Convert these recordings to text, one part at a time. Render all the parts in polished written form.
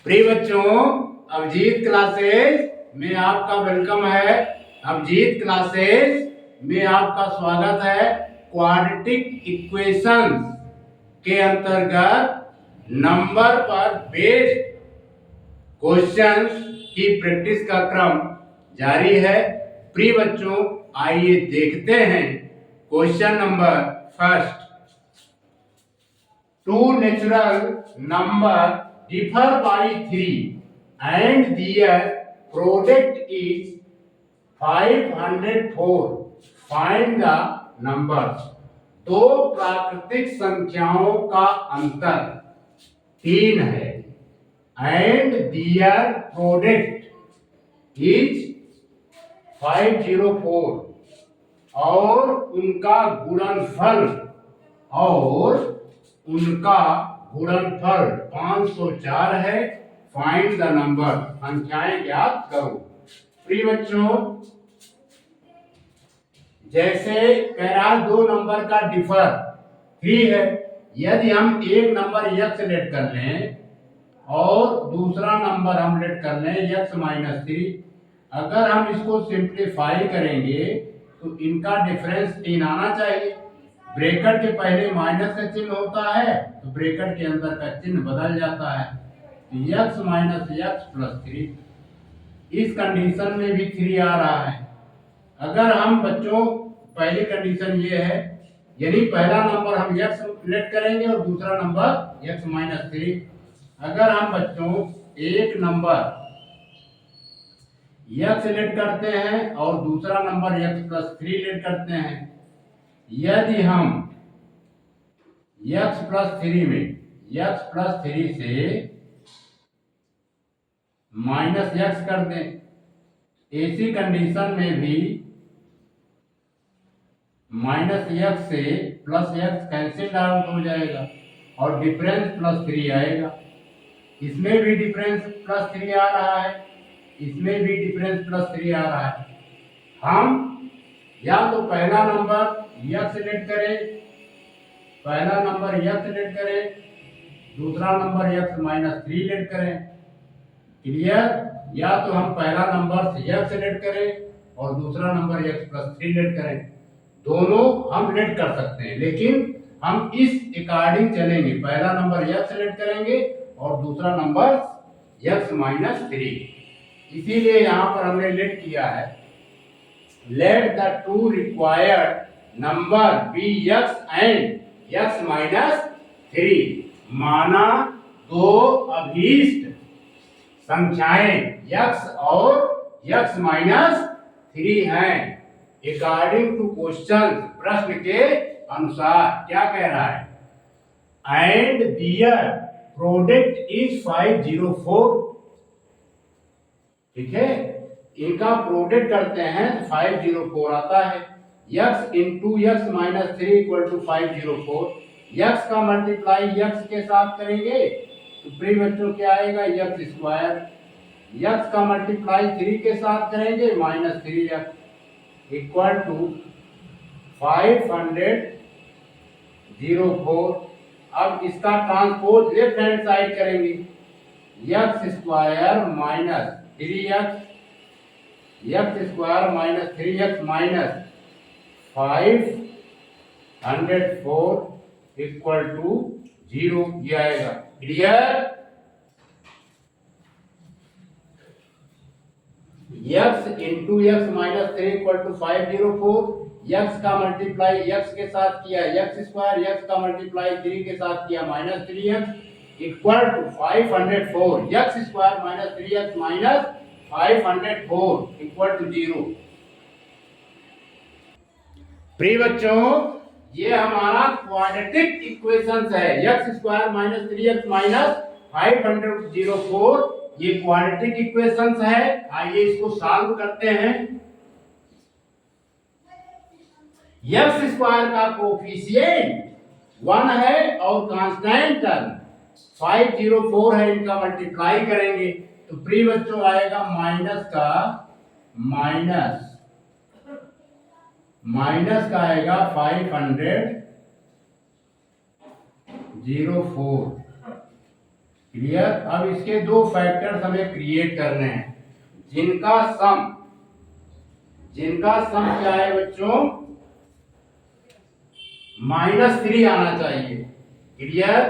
प्रिय बच्चों, अभिजीत क्लासेस में आपका वेलकम है। अभिजीत क्लासेस में आपका स्वागत है। क्वाड्रेटिक इक्वेशंस के अंतर्गत नंबर पर बेस्ड क्वेश्चंस की प्रैक्टिस का क्रम जारी है। प्रिय बच्चों, आइए देखते हैं question number first. Two natural numbers differ by 3 and their product is 504. Find the numbers. दो प्राकृतिक संख्याओं का अंतर 3 है and their product is 504 और उनका गुणनफल 504 है। फाइंड द नंबर, संख्याएं ज्ञात करो। प्रिय बच्चों, जैसे कह रहा दो नंबर का डिफर 3 है। यदि हम एक नंबर x लेट कर लें और दूसरा नंबर हम लेट कर लें x-3, अगर हम इसको सिंप्लीफाई करेंगे तो इनका डिफरेंस 3 आना चाहिए। ब्रैकेट के पहले माइनस का चिन्ह होता है तो ब्रैकेट के अंदर का चिन्ह बदल जाता है। x माइनस एक्स प्लस 3, इस कंडीशन में भी 3 आ रहा है। अगर हम बच्चों, पहली कंडीशन ये है, यानी पहला नंबर हम x लेट करेंगे और दूसरा नंबर x माइनस 3। अगर हम बच्चों एक नंबर x लेट करते हैं और दूसरा नंबर x प्लस 3 लेट करते हैं, यदि हम x प्लस 3 से माइनस x कर दें, ऐसी कंडीशन में भी माइनस x से प्लस x कैंसिल आउट हो जाएगा और डिफरेंस प्लस 3 आएगा। इसमें भी डिफरेंस प्लस 3 आ रहा है, इसमें भी डिफरेंस प्लस 3 आ रहा है। हम या तो पहला नंबर x लेट करें, दूसरा नंबर x माइनस 3 लेट करें। क्लियर? या तो हम पहला नंबर x लेट करें और दूसरा नंबर x प्लस 3 लेट करें। दोनों हम लेट कर सकते हैं, लेकिन हम इस अकॉर्डिंग चलेंगे। पहला नंबर x लेट करेंगे और दूसरा नंबर x माइनस 3। इसीलिए यहां पर हमने लेट किया है। Let the two required number be x and x minus 3। माना दो अभीष्ट संख्याएं x और x माइनस 3 हैं। अकॉर्डिंग टू क्वेश्चन, प्रश्न के अनुसार क्या कह रहा है? And their product is 504। ठीक है, इनका प्रोडक्ट करते हैं तो 504 आता है। x into X minus 3 equal to 504। x का मल्टीप्लाई x के साथ करेंगे तो प्रिय बच्चों क्या आएगा? x square. x का मल्टीप्लाई 3 के साथ करेंगे माइनस 3x इक्वल टू 504। अब इसका ट्रांसपोज लेफ्ट हैंड साइड करेंगे, x square minus 3x, x square minus 3x minus 504 equal to 0, ये आएगा। Clear? x into X minus 3 equal to 504। x का मल्टीप्लाई x के साथ किया x स्क्वायर, x का मल्टीप्लाई 3 के साथ किया minus 3x equal to 504। x square minus 3x minus 504 equal to 0। प्रिय बच्चों, ये हमारा क्वाड्रेटिक इक्वेशंस है। x square minus 3x minus 504, ये क्वाड्रेटिक इक्वेशंस है। आइए इसको सॉल्व करते हैं। x स्क्वायर का कोफिशिएंट 1 है और कांस्टेंट टर्म 504 है। इनका मल्टीप्लाई करेंगे तो प्रिय बच्चों आएगा माइनस का आएगा 504 क्लियर। अब इसके दो फैक्टर्स हमें क्रिएट करने हैं जिनका सम क्या है बच्चों, -3 आना चाहिए। क्लियर।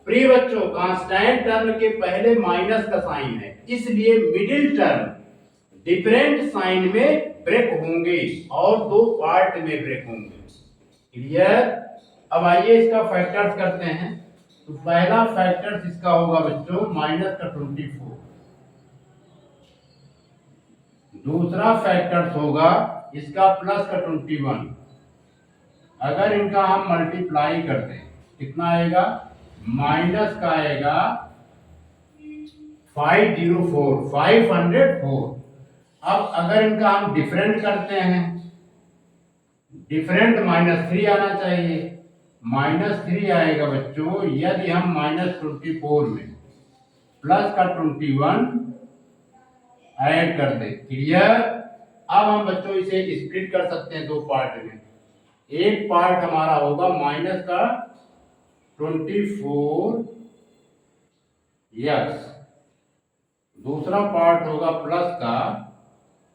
प्रिय बच्चों, कांस्टेंट टर्म के पहले माइनस का साइन है, इसलिए मिडिल टर्म डिफरेंट साइन में ब्रेक होंगे और दो पार्ट में ब्रेक होंगे। क्लियर। अब आइए इसका फैक्टर्स करते हैं। तो पहला फैक्टर्स इसका होगा बच्चों -24, दूसरा फैक्टर्स होगा इसका +21। अगर इनका हम मल्टीप्लाई करते हैं कितना आएगा, माइनस का आएगा 504। अब अगर इनका हम डिफरेंट करते हैं, डिफरेंट -3 आना चाहिए। -3 आएगा बच्चों यदि हम -24 में प्लस का 21 ऐड कर दें। क्लियर। अब हम बच्चों इसे स्प्लिट कर सकते हैं दो पार्ट में। एक पार्ट हमारा होगा माइनस का 24x, दूसरा पार्ट होगा प्लस का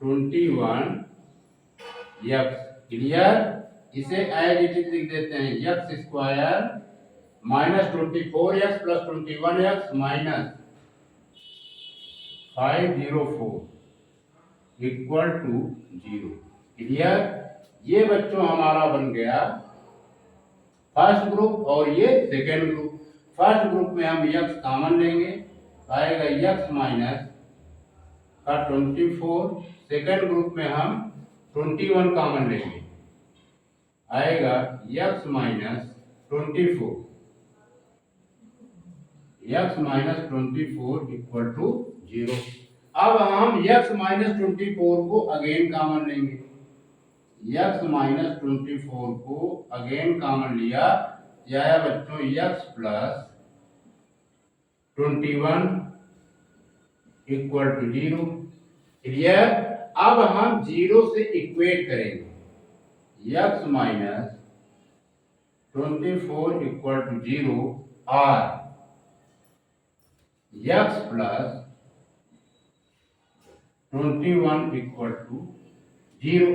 21x। क्लियर। इसे एज इट इज लिख देते हैं x square -24x + 21x -504 equal to 0। Clear. ये बच्चों हमारा बन गया फर्स्ट ग्रुप और ये सेकेंड ग्रुप। फर्स्ट ग्रुप में हम x कॉमन लेंगे, आएगा x माइनस का 24। सेकेंड ग्रुप में हम 21 कॉमन लेंगे, आएगा x माइनस 24 इक्वल टू 0। अब हम x -24 को अगेन कॉमन लेंगे, x -24 को अगेन कॉमन लिया, यह है बच्चों x + 21 इक्वल टू 0। क्लियर। अब हम 0 से इक्वेट करेंगे, x -24 इक्वल टू 0 और x + 21 इक्वल टू 0।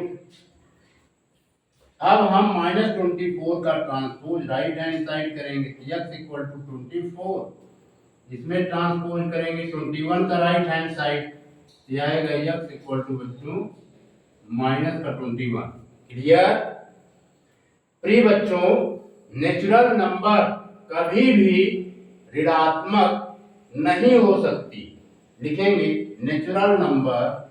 अब हम -24 का ट्रांसपोज राइट हैंड साइड करेंगे, x इक्वल टू 24, इसमें ट्रांसपोज करेंगे 21 का राइट हैंड साइड, यह आएगा x इक्वल टू बच्चों -21। क्लियर। प्रिय बच्चों, नेचुरल नंबर कभी भी ऋणात्मक नहीं हो सकती। लिखेंगे natural number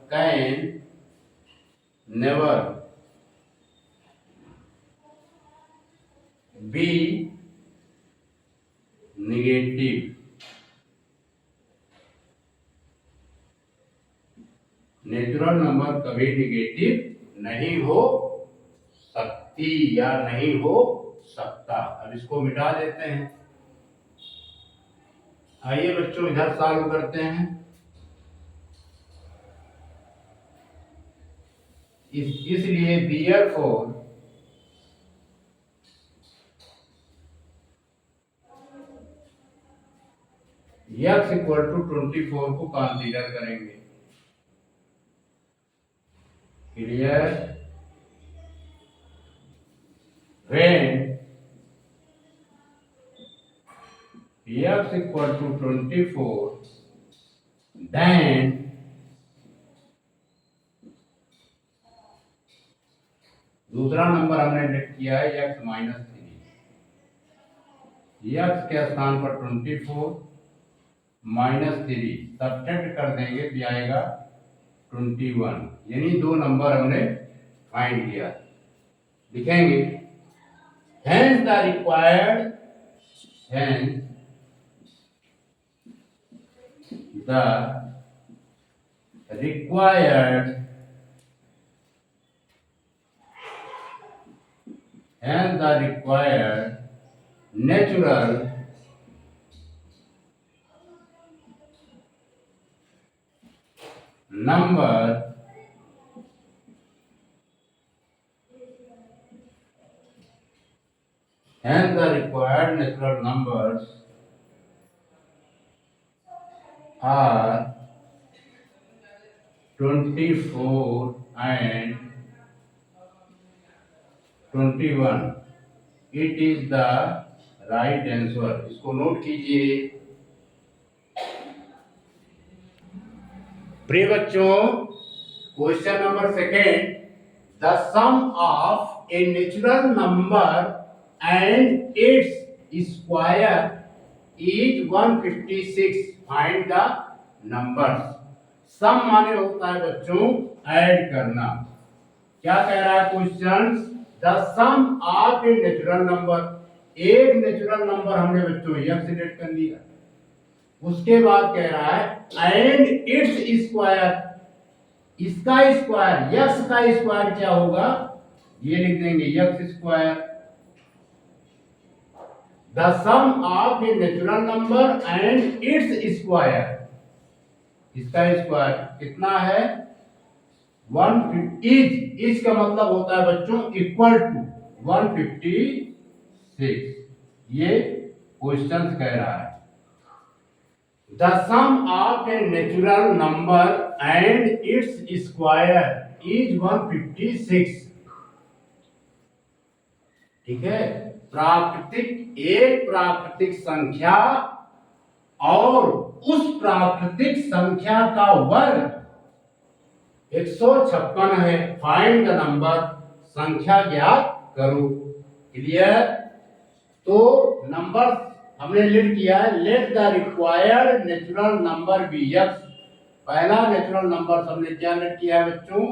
can never be negative. Natural number कभी नेगेटिव नहीं हो सकती या नहीं हो सकता। अब इसको मिटा देते हैं। आइए बच्चों इधर सॉल्व करते हैं। इसलिए therefore x इक्वल टू 24 को कंसीडर करेंगे। Clear. when x equal to 24 then दूसरा नंबर हमने लेट किया है x -3, x के स्थान पर 24 -3 सब्ट्रैक्ट कर देंगे तो आएगा 21, यानी दो नंबर हमने फाइंड किया। लिखेंगे hence the required and the required natural number hence the required natural numbers are 24 and 21. It is the right answer. इसको नोट कीजिए। प्रिय बच्चों, question number second, the sum of a natural number and its square is 156। Find the numbers. Sum माने होता है बच्चों add करना। क्या कह रहा है question? The sum of a natural number, एक नेचुरल नंबर हमने बच्चों यक्स सिलेक्ट कर लिया। उसके बाद कह रहा है एंड इट्स स्क्वायर, इसका स्क्वायर, यक्स का स्क्वायर क्या होगा? ये लिख देंगे x square. The sum of a natural number and its square, इसका स्क्वायर कितना है? 150। इज का मतलब होता है बच्चों इक्वल टू 156। ये क्वेश्चन कह रहा है the sum of a natural number and its square is 156। ठीक है, प्राकृतिक, एक प्राकृतिक संख्या और उस प्राकृतिक संख्या का वर्ग 156 है। फाइंड द नंबर, संख्या ज्ञात करो। क्लियर? तो नंबर हमने लेट किया है, let the required natural number be x. पहला नेचुरल नंबर हमने क्या लेट किया है बच्चों?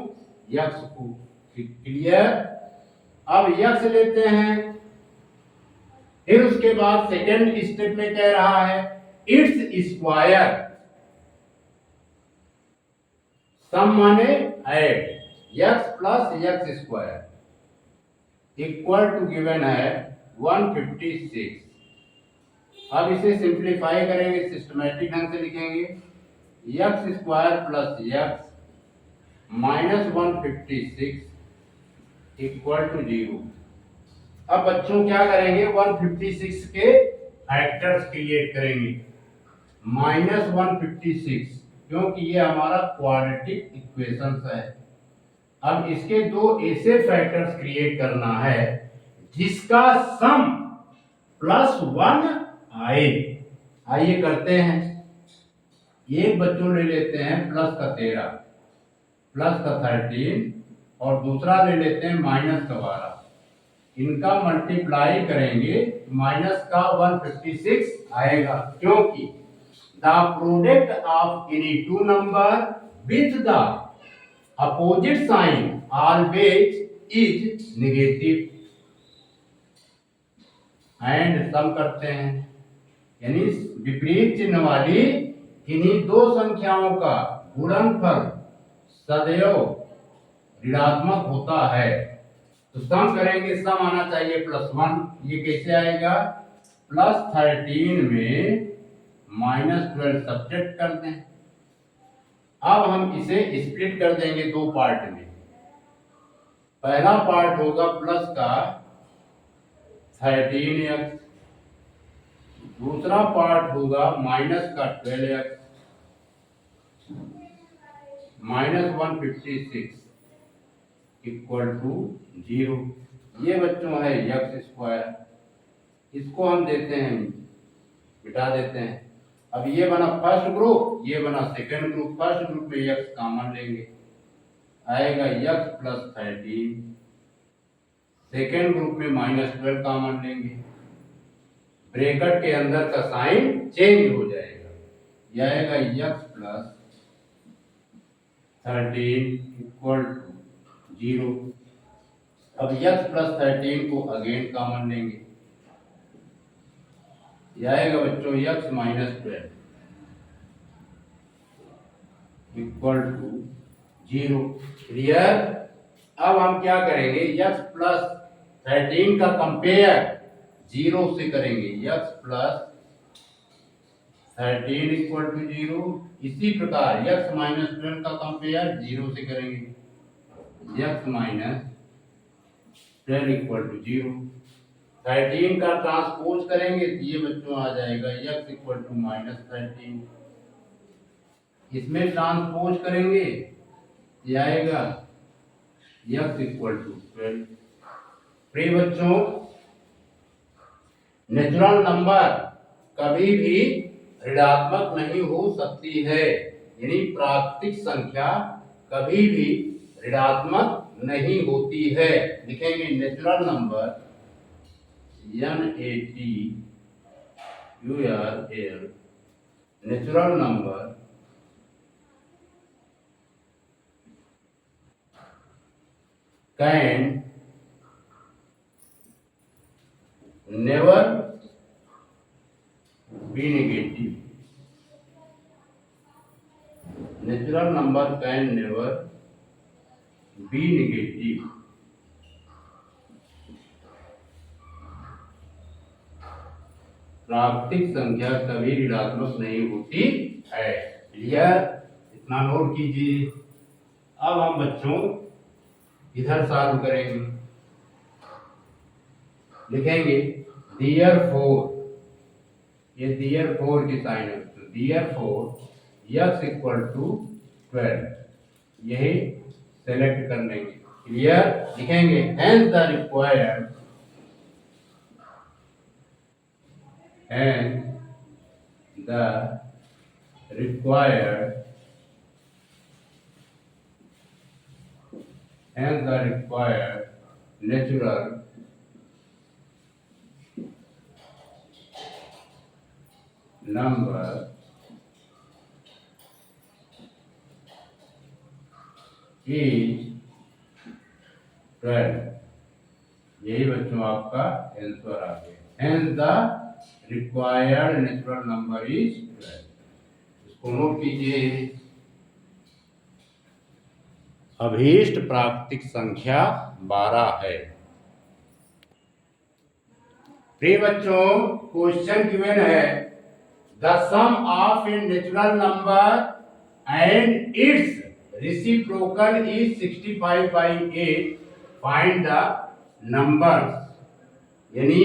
यक्स को। क्लियर? अब यक्स लेते हैं, फिर उसके बाद सेकेंड स्टेप में कह रहा है इट्स स्क्वायर। सम माने add, x plus x square equal to given है 156। अब इसे सिंप्लीफाई करेंगे, सिस्टमैटिक ढंग से लिखेंगे x square plus x minus 156 equal to 0। अब बच्चों क्या करेंगे? 156 के फैक्टर्स क्रिएट करेंगे। माइनस 156, क्योंकि ये हमारा क्वाड्रेटिक इक्वेशन है। अब इसके दो ऐसे फैक्टर्स क्रिएट करना है जिसका सम +1 आए। आइए करते हैं। एक बच्चों ले लेते हैं प्लस का 13, प्लस का 13 और दूसरा ले लेते हैं माइनस का 12। इनका मल्टीप्लाई करेंगे, माइनस का 156 आएगा, क्योंकि the product of any two number with the opposite sign always is negative. And sum करते हैं, यानी विपरीत चिन्ह वाली किन्हीं दो संख्याओं का गुणनफल सदैव ऋणात्मक होता है। तो सम करेंगे, सम आना चाहिए +1। ये कैसे आएगा? +13 में -12 सब्ट्रैक्ट कर दें। अब हम इसे स्प्लिट कर देंगे दो पार्ट में। पहला पार्ट होगा प्लस का 13x, दूसरा पार्ट होगा माइनस का 12x -156 इक्वल टू 0। ये बच्चों है यक्स स्क्वायर, इसको हम देते हैं, मिटा देते हैं। अब ये बना फर्स्ट ग्रुप, ये बना सेकंड ग्रुप। फर्स्ट ग्रुप में यक्स कॉमन लेंगे, आएगा यक्स +13। सेकंड ग्रुप में -12 कॉमन लेंगे, ब्रैकेट के अंदर का साइन चेंज हो जाएगा, यह आएगा यक्स +13 इक्वल टू 0। अब यक्स +13 को अगेन कॉमन लेंगे, यह आएगा बच्चों यक्स -12 इक्वल टू 0। क्लियर? अब हम क्या करेंगे? यक्स +13 का कंपेयर 0 से करेंगे, यक्स 13 इक्वल टू 0। इसी प्रकार x माइनस 12 का कंपेयर 0 से करेंगे। x minus 12 equal to 0। 13 का ट्रांसपोज करेंगे तो ये बच्चों आ जाएगा x इक्वल टू माइनस 13। इसमें ट्रांसपोज करेंगे ये आएगा x इक्वल टू 12। प्रिय बच्चों, नेचुरल नंबर कभी भी ऋणात्मक नहीं हो सकती है, यानी प्राकृतिक संख्या कभी भी ऋणात्मक नहीं होती है। लिखेंगे natural number NATURL, natural number can never be negative. Natural number can never be negative. प्राकृतिक संख्या कभी ऋणात्मक नहीं होती है। क्लियर? इतना नोट कीजिए। अब हम बच्चों इधर सॉल्व करेंगे। लिखेंगे therefore, ये therefore की साइन है, तो therefore x इक्वल टू 12, यही सेलेक्ट कर लेंगे। क्लियर? लिखेंगे hence the required natural number is 12। यही बच्चों आपका आंसर आ गया। Hence the required natural number is 12। इसको नोट कीजिए। अभीष्ट प्राकृतिक संख्या 12 है। प्रिय बच्चों, क्वेश्चन गिवन है the sum of a natural number and its reciprocal is 65/8। Find the numbers. यानी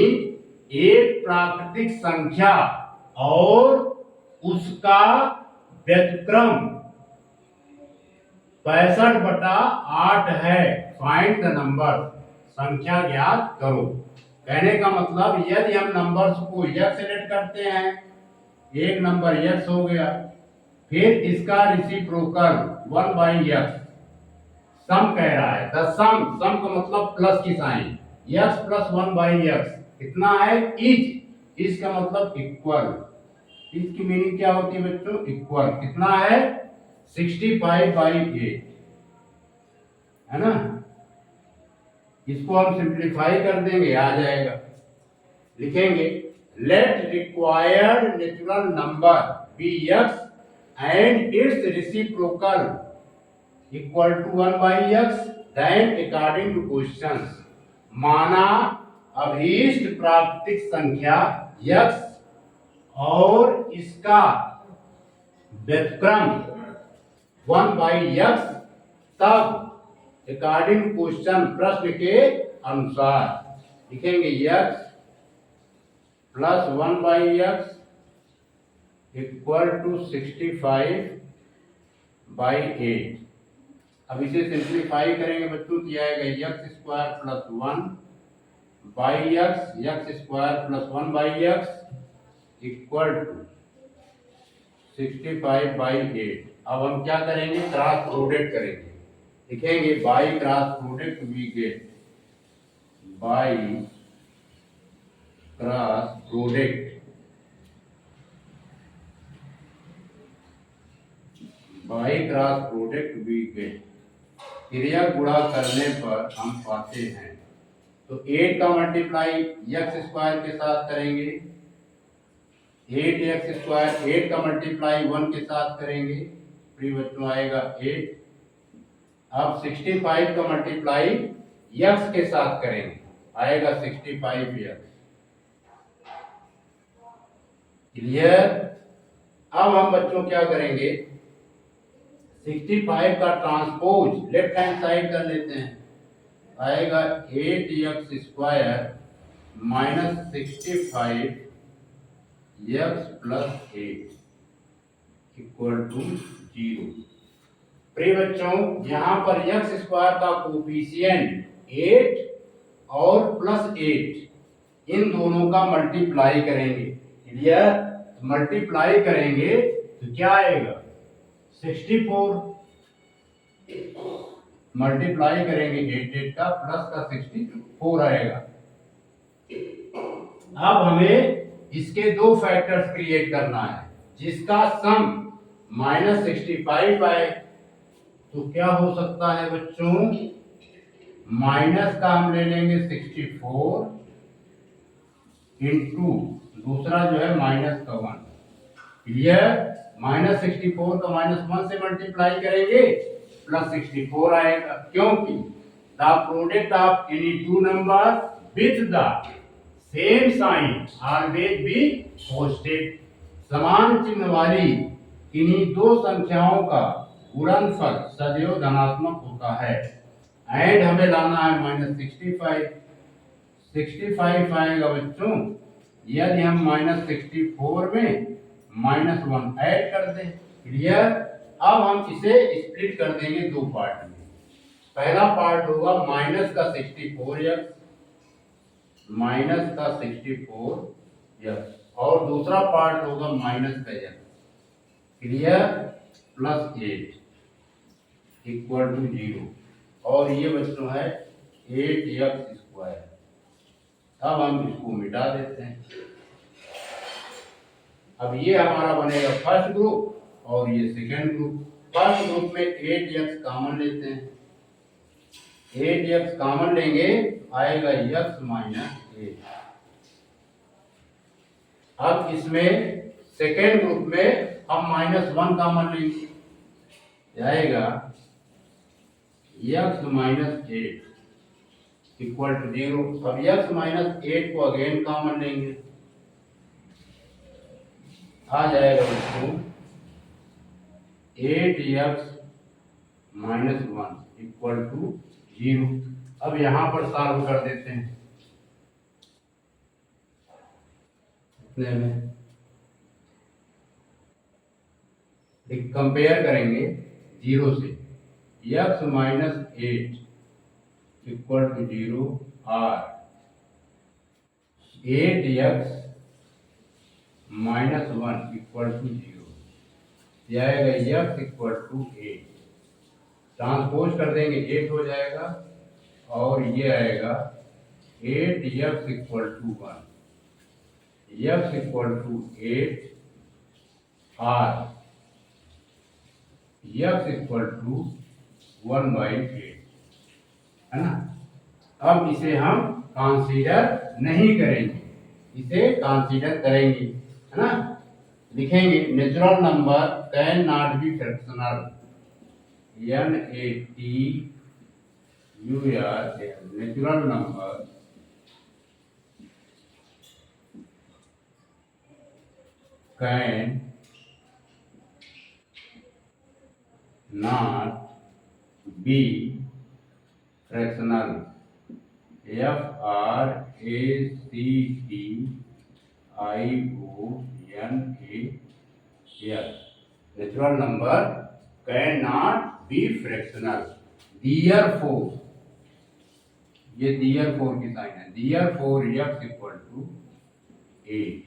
एक प्राकृतिक संख्या और उसका व्युत्क्रम 65/8 है। फाइंड द नंबर, संख्या ज्ञात करो। कहने का मतलब यदि हम नंबर्स को x सेलेक्ट करते हैं, एक नंबर x हो गया, फिर इसका रेसिप्रोकल 1/x सम कह रहा है। द सम, सम का मतलब प्लस की साइन, x प्लस 1/x कितना है? इज का मतलब इक्वल। इज की मीनिंग क्या होती है बच्चों? इक्वल। कितना है? 65/8 है ना। इसको हम सिंप्लीफाई कर देंगे, आ जाएगा। लिखेंगे let required natural number be x and its reciprocal equal to 1/x, then according to questions. माना अभीष्ट प्राकृतिक संख्या x और इसका व्युत्क्रम 1/x, तब अकॉर्डिंग क्वेश्चन, प्रश्न के अनुसार लिखेंगे x plus 1/x equal to 65/8। अब इसे सिंप्लीफाई करेंगे बच्चों, तो आएगा x square plus 1/x, x square plus 1/x equal to 65/8। अब हम क्या करेंगे? क्रॉस प्रोडक्ट करेंगे। लिखेंगे by cross product we get, by cross product we get, क्रिया गुणा करने पर हम पाते हैं। तो 8 का मल्टीप्लाई x स्क्वायर के साथ करेंगे, 8x स्क्वायर, 8 का मल्टीप्लाई 1 के साथ करेंगे, प्रिय बच्चों आएगा 8। अब 65 का मल्टीप्लाई x के साथ करेंगे, आएगा 65x। क्लियर? अब हम बच्चों क्या करेंगे, 65 का ट्रांसपोज लेफ्ट हैंड साइड कर लेते हैं, आएगा 8x² minus 65 x plus 8 equal to 0। प्रिय बच्चों, यहाँ पर x² का कोफिशिएंट 8 और प्लस 8 इन दोनों का मल्टीप्लाई करेंगे। क्लियर? मल्टीप्लाई करेंगे तो क्या आएगा, 64। मल्टीप्लाई करेंगे 8 का प्लस का 64 आएगा। अब हमें इसके दो फैक्टर्स क्रिएट करना है, जिसका सम -65 आए। तो क्या हो सकता है बच्चों, माइनस का हम ले लेंगे 64 इंटू दूसरा जो है माइनस का 1। क्लियर? -64 का -1 से मल्टीप्लाई करेंगे प्लस 64 आएगा, क्योंकि the product of any two number with the same sign always be positive. समान चिन्ह वाली इन्हीं दो संख्याओं का गुणनफल सदैव धनात्मक होता है। एंड हमें लाना है -65। 65 आएगा बच्चों, यदि हम -64 में -1 ऐड कर दें। क्लियर? अब हम इसे स्प्लिट कर देंगे दो पार्ट में। पहला पार्ट होगा माइनस का 64x, माइनस का 64x, और दूसरा पार्ट होगा माइनस का x। Clear? Plus 8 equal to 0, और ये बच्चों है 8x²। अब हम इसको मिटा देते हैं। अब ये हमारा बनेगा फर्स्ट ग्रुप और ये सेकेंड ग्रुप। फर्स्ट ग्रुप में 8x कॉमन लेते हैं, 8x कॉमन लेंगे, आएगा x माइनस 8। अब इसमें सेकेंड ग्रुप में हम -1 कॉमन लेंगे, आएगा x माइनस 8 इक्वल टू 0। अब x माइनस 8 को अगेन कॉमन लेंगे, आ जाएगा बच्चों 8x माइनस 1 इक्वल टू 0। अब यहां पर सॉल्व कर देते हैं। इतने में कंपेयर करेंगे 0 से, x माइनस 8 इक्वल टू 0 और 8x माइनस 1 इक्वल टू 0। यह आएगा x इक्वल टू 8। ट्रांसपोज कर देंगे 8 हो जाएगा, और ये आएगा 8x equal to 1, x equal to 8 और x इक्वल टू 1/8, है ना। अब इसे हम कंसीडर नहीं करेंगे, इसे कंसीडर करेंगे, है ना। लिखेंगे natural number can not be fractional, NATURAL, natural number can not be fractional, FRACTIONAL। Natural number can not be fractional. Therefore, ये therefore की साइन है, therefore x इक्वल टू 8।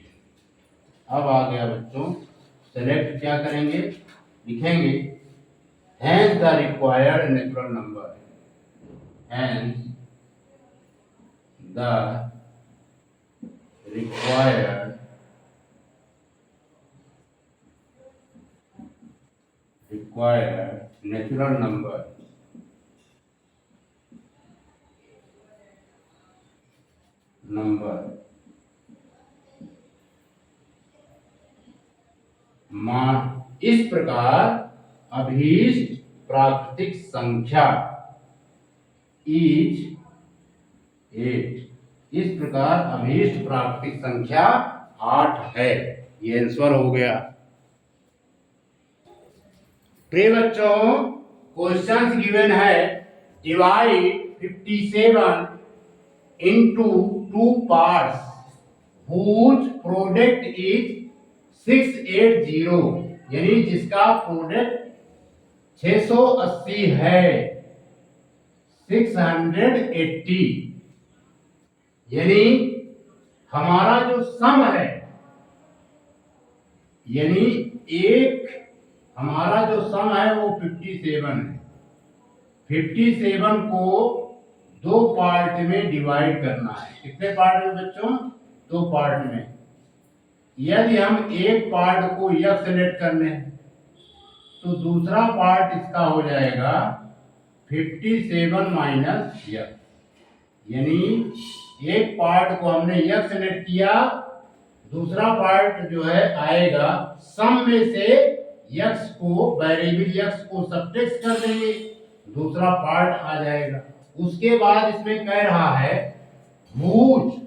अब आ गया बच्चों, सेलेक्ट क्या करेंगे, लिखेंगे hence the required natural number, hence the required natural number इस प्रकार अभीष्ट प्राकृतिक संख्या इज 8। इस प्रकार अभीष्ट प्राकृतिक संख्या 8 है। ये आंसर हो गया। प्रिय बच्चों, क्वेश्चन गिवन है divide 57 into two parts whose product is 680, यानी जिसका प्रोडक्ट 680 है, 680, यानी हमारा जो सम है, यानी हमारा जो सम है वो 57 है। 57 को दो पार्ट में डिवाइड करना है। कितने पार्ट में बच्चों? दो पार्ट में। यदि हम एक पार्ट को यक्स सेलेक्ट कर लें तो दूसरा पार्ट इसका हो जाएगा 57 माइनस यक्स, यानी एक पार्ट को हमने यक्स सेलेक्ट किया, दूसरा पार्ट जो है आएगा सम में से यक्स को, वेरिएबल यक्स को सब्ट्रैक्ट कर देंगे, दूसरा पार्ट आ जाएगा। उसके बाद इसमें कह रहा है whose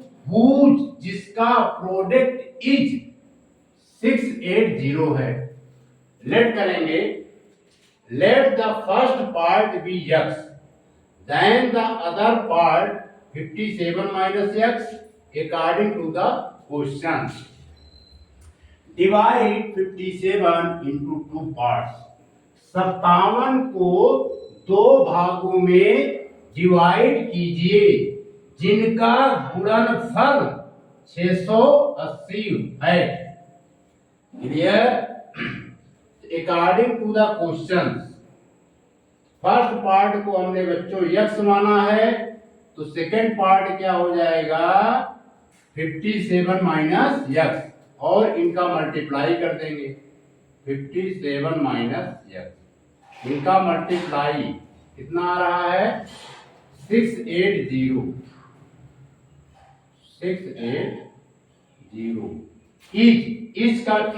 जिसका प्रोडक्ट इज 680 है। लेट करेंगे, let the first part be x, then the other part 57 minus x according to the question. Divide 57 into two parts, 57 को दो भागों में डिवाइड कीजिए जिनका गुणनफल 680 है। Clear? According to the question, first part को हमने बच्चों यक्स माना है, तो सेकंड पार्ट क्या हो जाएगा 57 माइनस यक्स, और इनका मल्टीप्लाई कर देंगे 57 माइनस यक्स, इनका मल्टीप्लाई कितना आ रहा है 680, 680।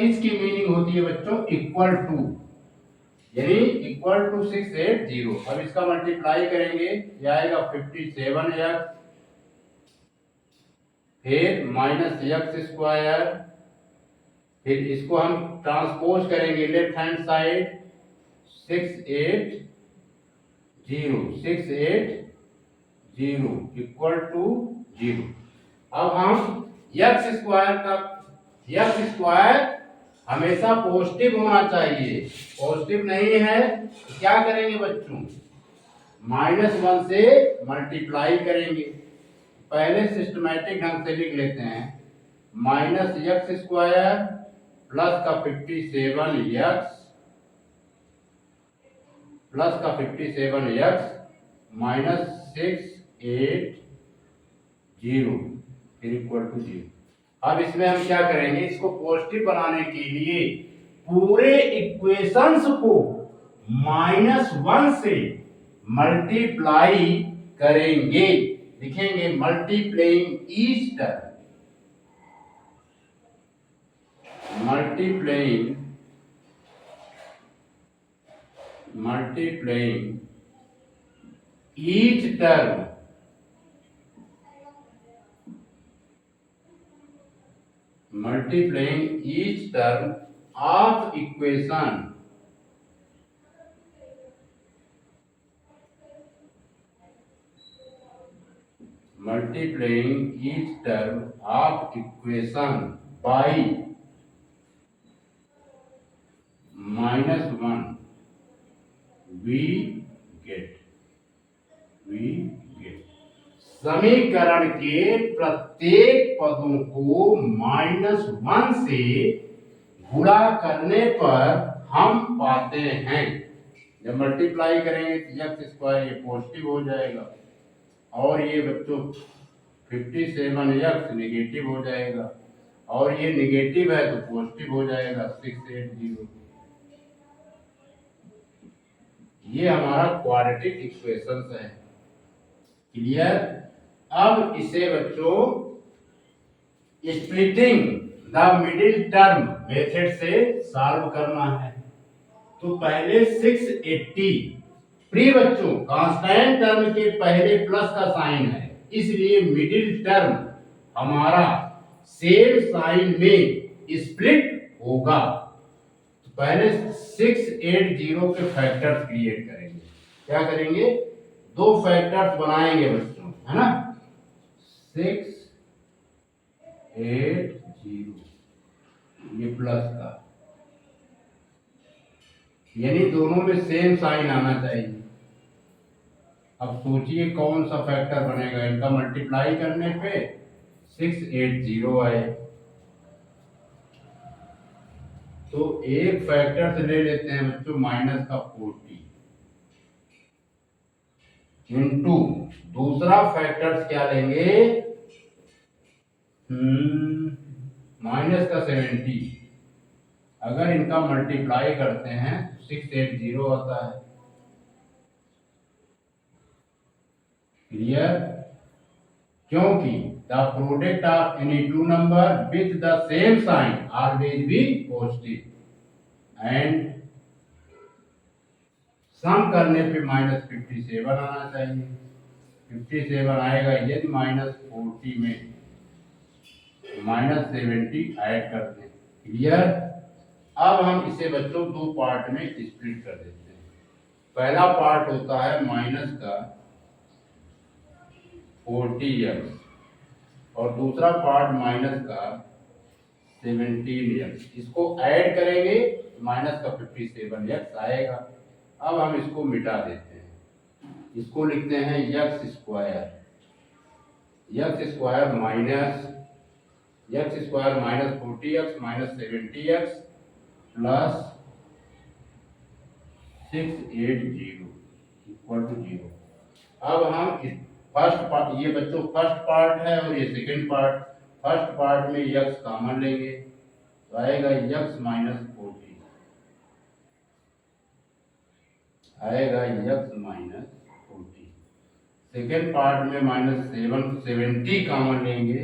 इसकी मीनिंग होती है बच्चों इक्वल टू, यानी इक्वल टू 680। अब इसका मल्टीप्लाई करेंगे, यह आएगा 57 यक्स, फिर माइनस यक्स स्क्वायर, फिर इसको हम ट्रांसपोज करेंगे left hand side, 680 equal to 0। अब हम यक्स स्क्वायर हमेशा पॉजिटिव होना चाहिए, पॉजिटिव नहीं है तो क्या करेंगे बच्चों, -1 से मल्टीप्लाई करेंगे। पहले सिस्टमैटिक ढंग से लिख लेते हैं, माइनस यक्स स्क्वायर प्लस का 57 यक्स, प्लस का 57 यक्स माइनस 680 फिर इक्वल टू 0। अब इसमें हम क्या करेंगे, इसको पॉजिटिव बनाने के लिए पूरे इक्वेशंस को -1 से मल्टीप्लाई करेंगे। लिखेंगे multiplying each term, multiplying each term, multiplying each term of equation, multiplying each term of equation by -1 we get समीकरण के प्रत्येक पदों को -1 से गुणा करने पर हम पाते हैं। जब मल्टीप्लाई करेंगे तो यक्स स्क्वायर ये पॉजिटिव हो जाएगा, और ये बच्चों 57 यक्स नेगेटिव हो जाएगा, और ये नेगेटिव है तो पॉजिटिव हो जाएगा 680। ये हमारा क्वाड्रेटिक इक्वेशंस है। क्लियर? अब इसे बच्चों splitting the middle term method से सॉल्व करना है। तो पहले 680, प्रिय बच्चों कांस्टेंट टर्म के पहले प्लस का साइन है, इसलिए मिडिल टर्म हमारा सेम साइन में स्प्लिट होगा। तो पहले 680 के फैक्टर्स क्रिएट करेंगे। क्या करेंगे? दो फैक्टर्स बनाएंगे बच्चों, है ना। 680 ये प्लस का, यानी दोनों में सेम साइन आना चाहिए। अब सोचिए कौन सा फैक्टर बनेगा, इनका मल्टीप्लाई करने पे 680 आए। तो एक फैक्टर से ले लेते हैं बच्चों माइनस का 40 इंटू दूसरा फैक्टर क्या लेंगे, माइनस का 70। अगर इनका मल्टीप्लाई करते हैं 680 आता है। क्लियर? क्योंकि the product of any two number with the same sign always be positive and sum करने पे -57 आना चाहिए। 57 आएगा यदि -40 में -70 ऐड कर दें। क्लियर? अब हम इसे बच्चों दो पार्ट में स्प्लिट कर देते हैं। पहला पार्ट होता है माइनस का 40x और दूसरा पार्ट माइनस का 17x। इसको ऐड करेंगे माइनस का 57x आएगा। अब हम इसको मिटा देते हैं, इसको लिखते हैं x square minus -40x minus 70x plus 680 equal to 0। अब हम फर्स्ट पार्ट, ये बच्चों फर्स्ट पार्ट है और ये सेकंड पार्ट। फर्स्ट पार्ट में x कॉमन लेंगे तो आएगा x माइनस 40 आएगा x माइनस 40। सेकेंड पार्ट में -70 कॉमन लेंगे,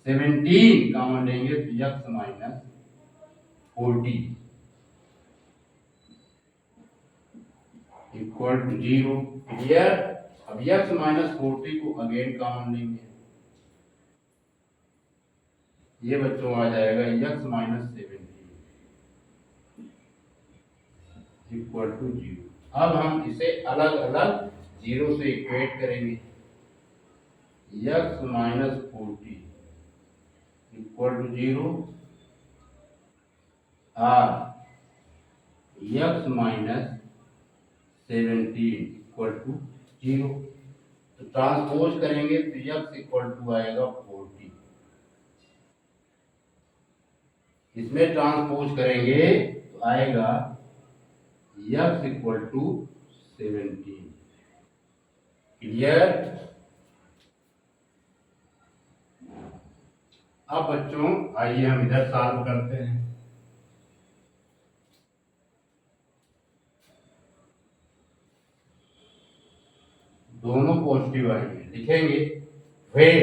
17 कॉमन लेंगे तो x minus 40 equal to 0। Clear? अब x माइनस 40 को अगेन कॉमन लेंगे, ये बच्चों आ जाएगा x माइनस 70 इक्वल टू 0। अब हम इसे अलग अलग 0 से इक्वेट करेंगे। x माइनस 40 इक्वल टू 0 और x माइनस 17 इक्वल टू 0। तो ट्रांसपोज करेंगे तो x इक्वल टू आएगा 40। इसमें ट्रांसपोज करेंगे तो आएगा x इक्वल टू 17। क्लियर? अब बच्चों आइए हम इधर सॉल्व करते हैं। दोनों पॉजिटिव आएंगे, लिखेंगे when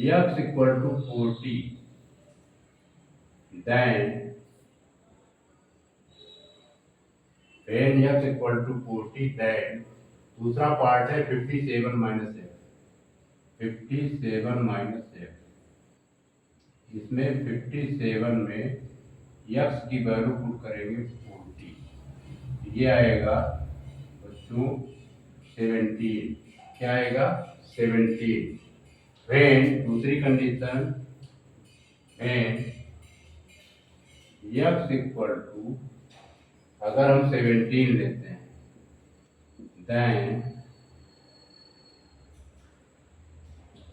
x equal to 40 then when x equal to 40 then दूसरा पार्ट है 57 माइनस x। इसमें 57 में x की वैल्यू पुट करेंगे 40, ये आएगा बच्चों 17। क्या आएगा? 17। when दूसरी condition when x equal to, अगर हम 17 लेते हैं देन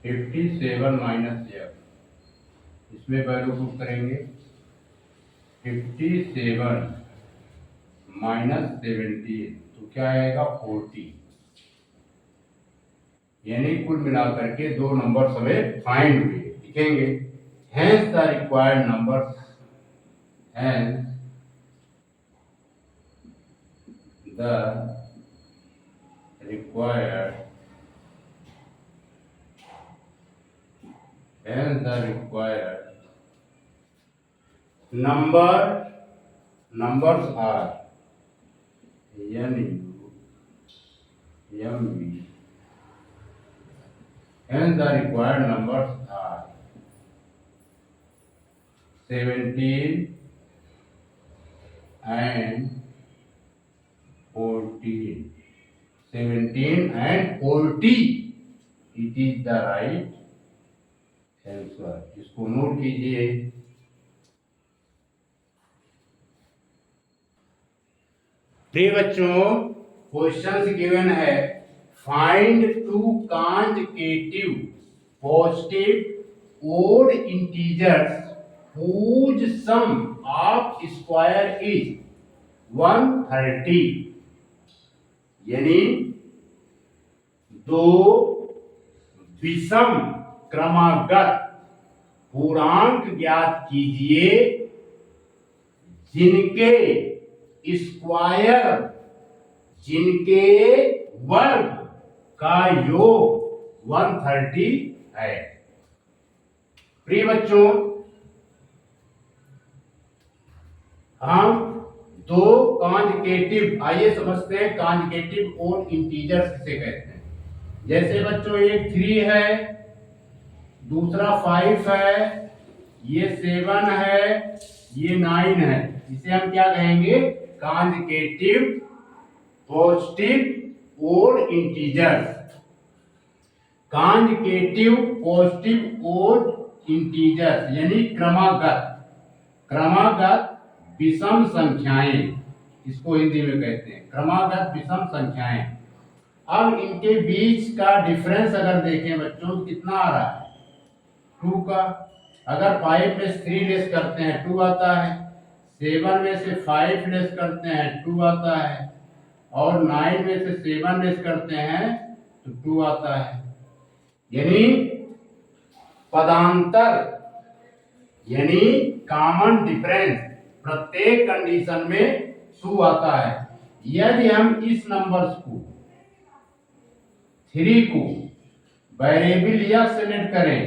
57 माइनस x, इसमें वैल्यू पुट करेंगे 57 माइनस 17 तो क्या आएगा 40। यानी कुल मिलाकर के दो नंबर हमें फाइंड हुए। लिखेंगे hence the required numbers, hence the required numbers are n into mv, hence the required numbers are 17 and 14. 17 and 40. It is the right answer. इसको नोट कीजिए। प्रिय बच्चों, क्वेश्चन गिवन है, find two consecutive positive odd integers whose sum of square is 130। यानी दो विषम क्रमागत पूर्णांक ज्ञात कीजिए जिनके स्क्वायर, जिनके वर्ग का योग 130 है। प्रिय बच्चों, हम दो कॉन्जुगेटिव, आइए समझते हैं कॉन्जुगेटिव और इंटीजर्स किसे कहते हैं। जैसे बच्चों, एक 3 है, दूसरा 5 है, ये 7 है, ये 9 है। इसे हम क्या कहेंगे? कॉन्जुगेटिव पॉजिटिव और इंटीजर्स। कॉन्जुगेटिव पॉजिटिव और इंटीजर्स यानी क्रमागत विषम संख्याएं, इसको हिंदी में कहते हैं क्रमागत विषम संख्याएं। अब इनके बीच का डिफरेंस अगर देखें बच्चों, तो कितना आ रहा है? 2 का। अगर 5 में से 3 लेस करते हैं 2 आता है, 7 में से 5 लेस करते हैं 2 आता है, और 9 में से 7 लेस करते हैं तो 2 आता है। यानी पदांतर यानी कॉमन डिफरेंस प्रत्येक कंडीशन में 2 आता है। यदि हम इस नंबर्स को 3 को वेरिएबल या सेलेक्ट करें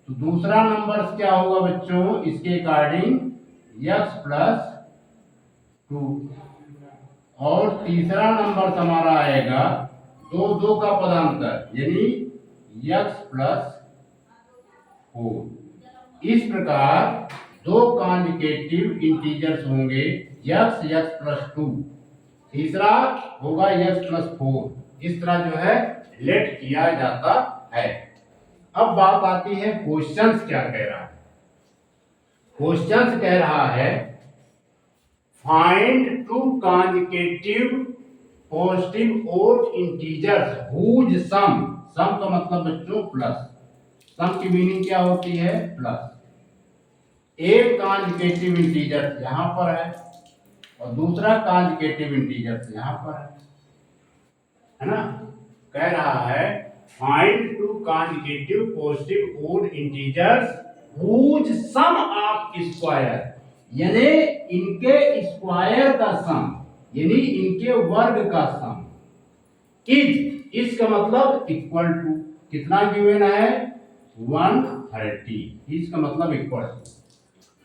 तो दूसरा नंबर क्या होगा बच्चों? इसके अकॉर्डिंग x प्लस 2, और तीसरा नंबर हमारा आएगा 2 का पदांतर यानी x प्लस 4। इस प्रकार दो कॉन्जुगेटिव इंटीजर्स होंगे x प्लस 2, तीसरा होगा x प्लस 4। इस तरह जो है लेट किया जाता है। अब बात आती है क्वेश्चंस क्या कह रहा है। क्वेश्चंस कह रहा है फाइंड टू कॉन्जुगेटिव पॉजिटिव और इंटीजर्स हुज सम का मतलब बच्चों प्लस। सम की मीनिंग क्या होती है? प्लस। एक कॉन्जुगेटिव इंटीजर यहां पर है और दूसरा कॉन्जुगेटिव इंटीजर यहां पर है ना। कह रहा है find two conjugative positive odd integers whose sum of square, यानी इनके स्क्वायर का सम यानी इनके वर्ग का सम इज, इसका मतलब इक्वल टू, कितना गिवन है? 130। इसका मतलब इक्वल टू।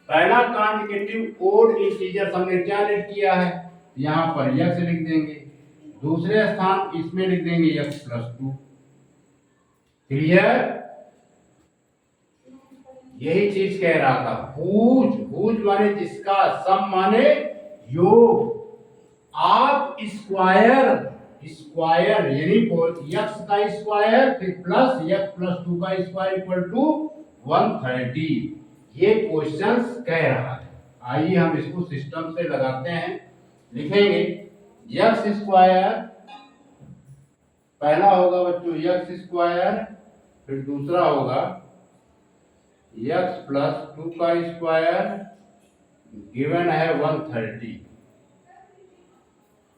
पहला कॉन्जुगेटिव ओड इंटीजर हमने क्या लिख किया है? यहां पर x लिख देंगे, दूसरे स्थान इसमें लिख देंगे x प्लस 2। क्लियर? यही चीज कह रहा था। हुज माने जिसका, सम माने योग, आप स्क्वायर यानी x का स्क्वायर फिर प्लस x प्लस 2 का स्क्वायर इक्वल टू 130। ये क्वेश्चंस कह रहा है। आइए हम इसको सिस्टम से लगाते हैं। लिखेंगे x स्क्वायर, पहला होगा बच्चों x स्क्वायर, फिर दूसरा होगा x प्लस 2 का स्क्वायर गिवन है 130।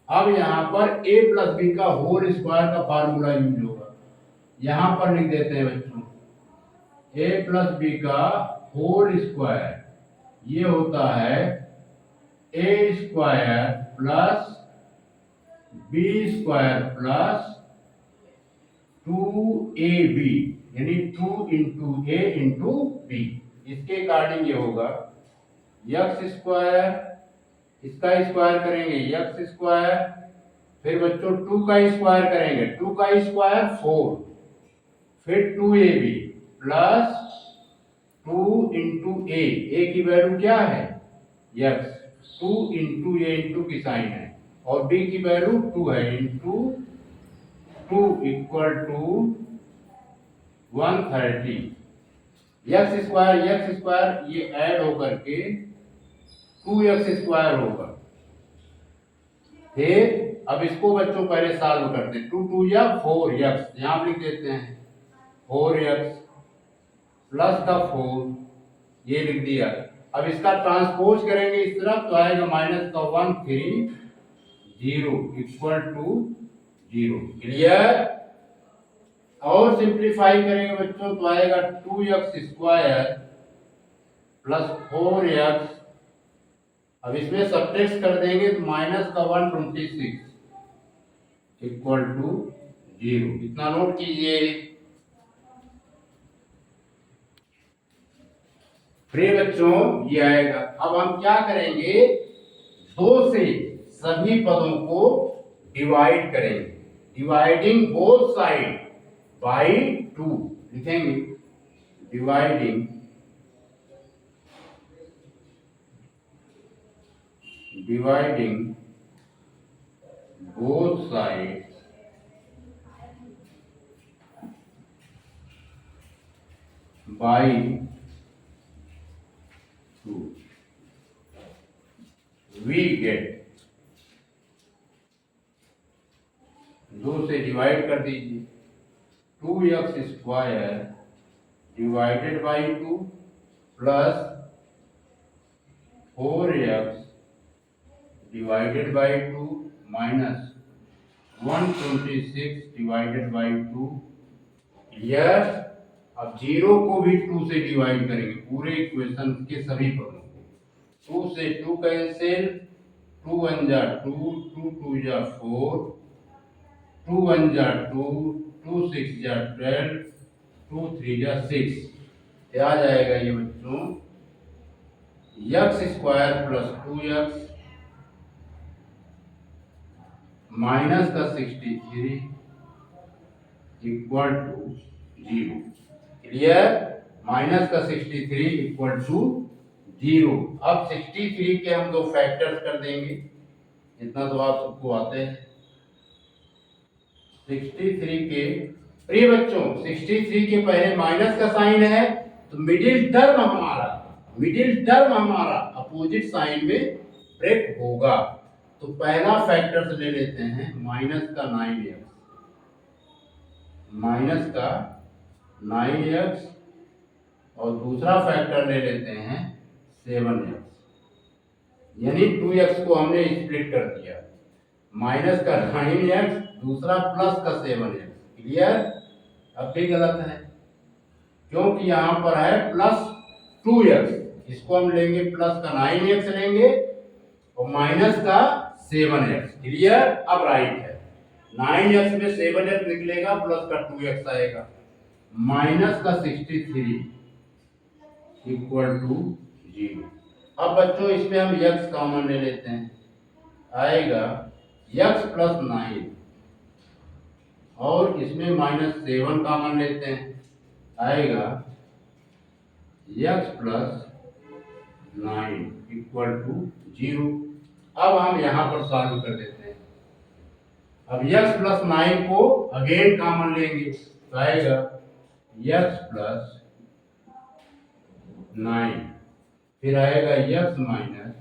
अब यहां पर a प्लस बी का होल स्क्वायर का फार्मूला यूज होगा। यहां पर लिख देते हैं बच्चों a प्लस बी का होल स्क्वायर, ये होता है a square plus b square plus 2ab यानी 2 इंटू a इंटू b। इसके अकॉर्डिंग ये होगा x स्क्वायर, इसका स्क्वायर करेंगे x स्क्वायर, फिर बच्चों 2 का स्क्वायर करेंगे, 2 का स्क्वायर 4, फिर 2ab प्लस 2 इंटू ए की वैल्यू क्या है x, 2 इंटू ए इंटू की साइन है, और b की वैल्यू 2 है, into 2 equal to 130। X square ये ऐड होकर के 2x स्क्वायर होगा। फिर अब इसको बच्चों पहले सॉल्व करते हैं। 2 2 या 4x, यहां लिख देते हैं 4x प्लस का 4, ये लिख दिया। अब इसका ट्रांसपोज करेंगे इस तरफ तो आएगा माइनस का 1 3 0 इक्वल टू 0। क्लियर। और सिंप्लीफाई करेंगे बच्चों तो आएगा 2x स्क्वायर प्लस 4x, अब इसमें सब्ट्रैक्ट कर देंगे तो माइनस का 126 इक्वल टू 0। इतना नोट कीजिए। फिर बच्चों ये आएगा। अब हम क्या करेंगे, 2 से सभी पदों को डिवाइड करेंगे, डिवाइडिंग बोथ साइड बाय 2 लिखेंगे, dividing both sides by 2 we get, 2 से डिवाइड कर दीजिए, 2x square divided by 2 plus 4x divided by 2 minus 126 divided by 2। Clear. अब 0 को भी 2 से डिवाइड करेंगे, पूरे इक्वेशन के सभी पदों को। 2 से 2 कैंसिल, 2 1 जा 2, 2 2 जा 4, 2 1 जा 2, 2 6 जा 12, 2 3 जा 6। क्या जाएगा ये बच्चों, x square plus 2x minus का 63 इक्वल टू 0। क्लियर। माइनस का 63 इक्वल टू 0। अब 63 के हम दो फैक्टर्स कर देंगे, इतना तो आप सबको आते हैं। 63 के प्रिय बच्चों, 63 के पहले माइनस का साइन है तो मिडिल टर्म हमारा अपोजिट साइन में ब्रेक होगा। तो पहला फैक्टर ले लेते हैं माइनस का 9x, और दूसरा फैक्टर ले लेते हैं 7x, यानी 2x को हमने स्प्लिट कर दिया, माइनस का 9x दूसरा प्लस का 7x। क्लियर। अब भी गलत है क्योंकि यहां पर है प्लस 2x, इसको हम लेंगे प्लस का 9x लेंगे और माइनस का 7x। क्लियर। अब राइट है, 9x में 7x निकलेगा प्लस का 2x आएगा, माइनस का 63 इक्वल टू 0। अब बच्चों इसमें हम x कॉमन ले लेते हैं, आएगा x प्लस 9, और इसमें माइनस 7 कॉमन लेते हैं, आएगा x प्लस 9 इक्वल टू 0। अब हम यहां पर सॉल्व कर देते हैं। अब x प्लस 9 को अगेन कॉमन लेंगे तो आएगा x प्लस 9, फिर आएगा x माइनस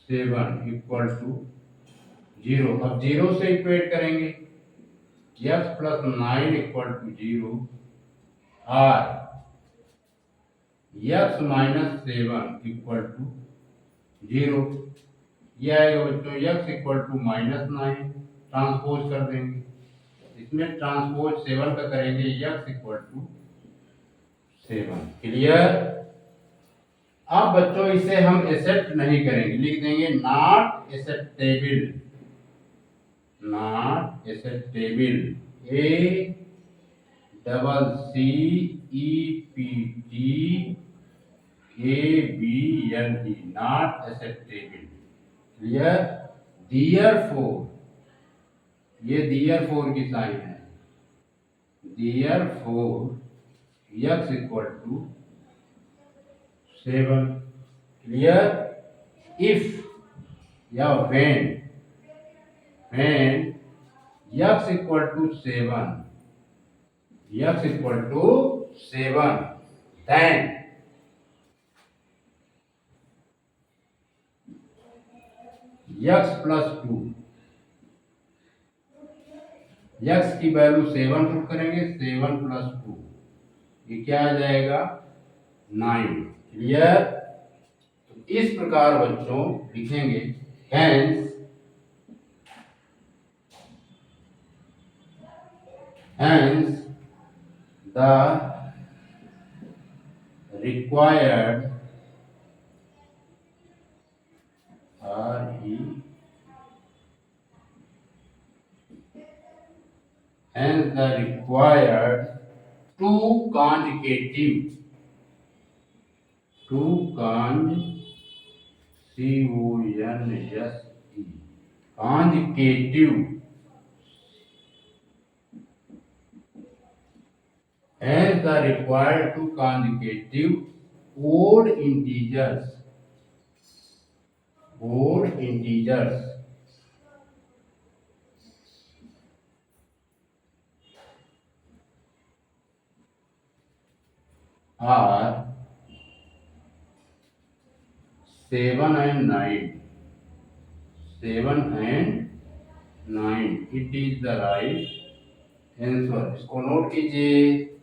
7 इक्वल टू 0। अब 0 से इक्वेट करेंगे, x प्लस 9 इक्वल टू 0 और x माइनस 7 इक्वल टू 0। ये आएगा बच्चों x equal to minus 9, transpose कर देंगे, इसमें ट्रांसपोज 7 का करेंगे, x इक्वल टू 7। क्लियर। अब बच्चों इसे हम एक्सेप्ट नहीं करेंगे, लिख देंगे नॉट एक्सेप्टेबल, A डबल C E P T ABLE, not acceptable. Clear. Therefore, ये देयरफॉर की साइन है, therefore x equal to 7. Clear? If या when x equal to 7, x equal to 7, then x plus 2, x की value 7 put करेंगे, 7 plus 2 ये क्या आ जाएगा 9. Clear? तो इस प्रकार बच्चों लिखेंगे hence the required two consecutive consecutive hence the required two consecutive odd integers are 7 and 9. 7 and 9. It is the right answer. इसको नोट कीजिए.